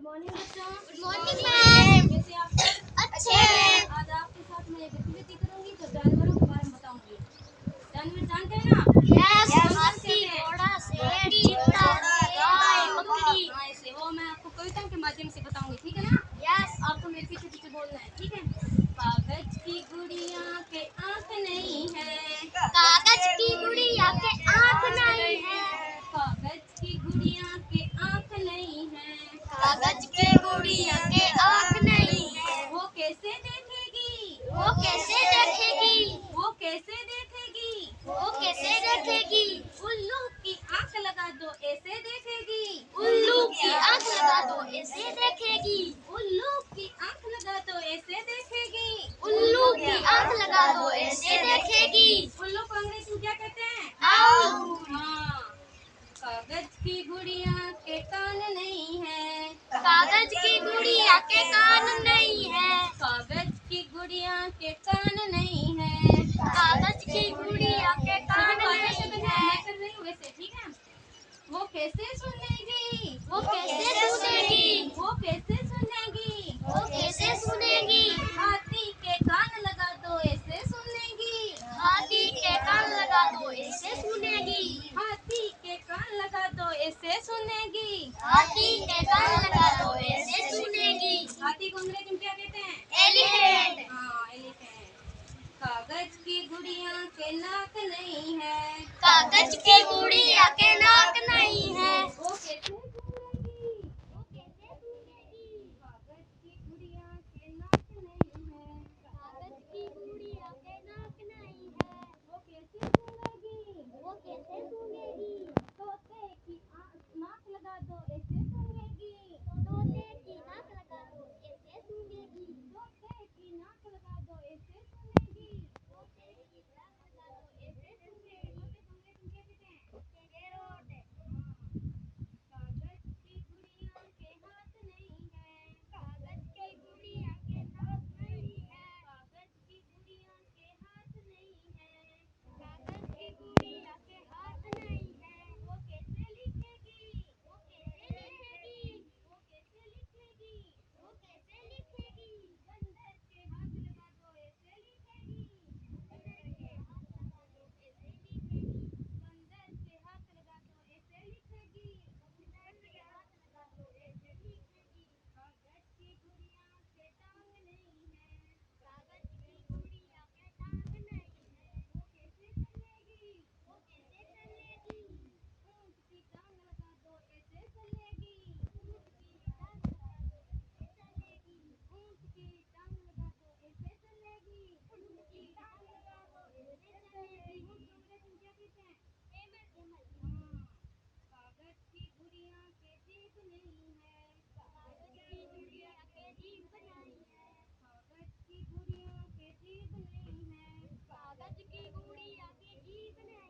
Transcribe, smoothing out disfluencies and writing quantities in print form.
Morning बच्चों। Good morning ma'am. कैसे आप सब? अच्छे हैं। आज आपके साथ मैं एक गतिविधि करूंगी तो जानवरों के बारे में बताऊंगी। जानवर जानते हैं ना आप? यस। हाथी, घोड़ा, शेर, चीता, गाय, बकरी। हाँ, ऐसे वो मैं आपको कविताओं के माध्यम से बताऊंगी, ठीक है ना? यस। आपको मेरे पीछे पीछे बोलना है, ठीक है? कागज की गुड़िया के आंख नहीं है। कागज की गुड़िया के आँख नहीं है। कागज की गुड़िया के आंख नहीं है। कागज की गुड़िया के आँख नहीं है। वो कैसे देखेगी? वो कैसे देखेगी? वो कैसे देखेगी? वो कैसे देखेगी? उल्लू की आंख लगा दो ऐसे देखेगी। उल्लू की आँख लगा दो ऐसे देखेगी। उल्लू की आंख लगा दो ऐसे देखेगी। उल्लू की आँख लगा दो ऐसे देखेगी। उल्लू को अंग्रेजी में क्या कहते हैं? आउल। हाँ। कागज की गुड़िया के कान नहीं है। कागज की गुड़िया के कान नहीं है। कागज की गुड़िया के कान नहीं है। कागज की गुड़िया के कान नहीं है। मैं कर रही हूँ वैसे, ठीक है? वो कैसे सुनेगी? वो कैसे सुनेगी? वो कैसे सुनेगी? वो कैसे सुनेगी? हाथी के कान लगा दो ऐसे सुनेगी। हाथी के कान लगा दो ऐसे सुनेगी। हाथी के कान लगा दो ऐसे सुनेगी। हाथी के कान लगा दो ऐसे सुनेगी। हाथी को अंग्रेजी में क्या कहते हैं? एलिफेंट। हाँ, एलिफेंट। कागज की गुड़िया के नाक नहीं है। कागज की गुड़िया के नाक नहीं है। वो कैसे सुनेगी? वो कैसे सुनेगी? कागज की गुड़िया के नाक नहीं है। कागज की गुड़िया के नाक नहीं है। वो कैसे सुनेगी? वो कैसे सुनेगी? तोते की नाक लगा दो ऐसे सुनेगी। तोते की नाक लगा दो ऐसे सुनेगी। तोते की नाक लगा दो ऐसे सुनेगी। तोते की नाक लगा दो ऐसे सुनेगी। तोते को अंग्रेजी में क्या कहते हैं? पैरोट। कागज की गुड़िया के हाथ नहीं है। कागज की गुड़िया के हाथ नहीं है। कागज की गुड़िया के हाथ नहीं है। कागज की गुड़िया के हाथ नहीं है। वो कैसे लिखेगी? वो कैसे लिखेगी? वो कैसे लिखेगी? वो कैसे लिखेगी? बंदर के हाथ लगा दो ऐसे लिखेगी। बंदर के हाथ लगा दो ऐसे लिखेगी। बंदर के हाथ लगा दो ऐसे लिखेगी। बंदर के हाथ लगा दो ऐसे लिखेगी। कागज की गुड़िया के टांग नहीं है। कागज की गुड़िया के टांग नहीं है। वो कैसे चलेगी? वो कैसे चलेगी? ऊंट की टांग लगा दो ऐसे चलेगी। ऊंट की टांग लगा दो ऐसे चलेगी। ऊंट की टांग लगा दो ऐसे चलेगी। ऊंट की टांग लगा दो ऐसे चलेगी। ऊंट को अंग्रेजी में क्या कहते हैं? कैमल। कैमल। हाँ। कागज की गुड़िया के जीभ नहीं है। कागज की गुड़िया के जीभ नहीं है। कागज की गुड़िया के जीभ नहीं है। कागज की गुड़िया के जीभ नहीं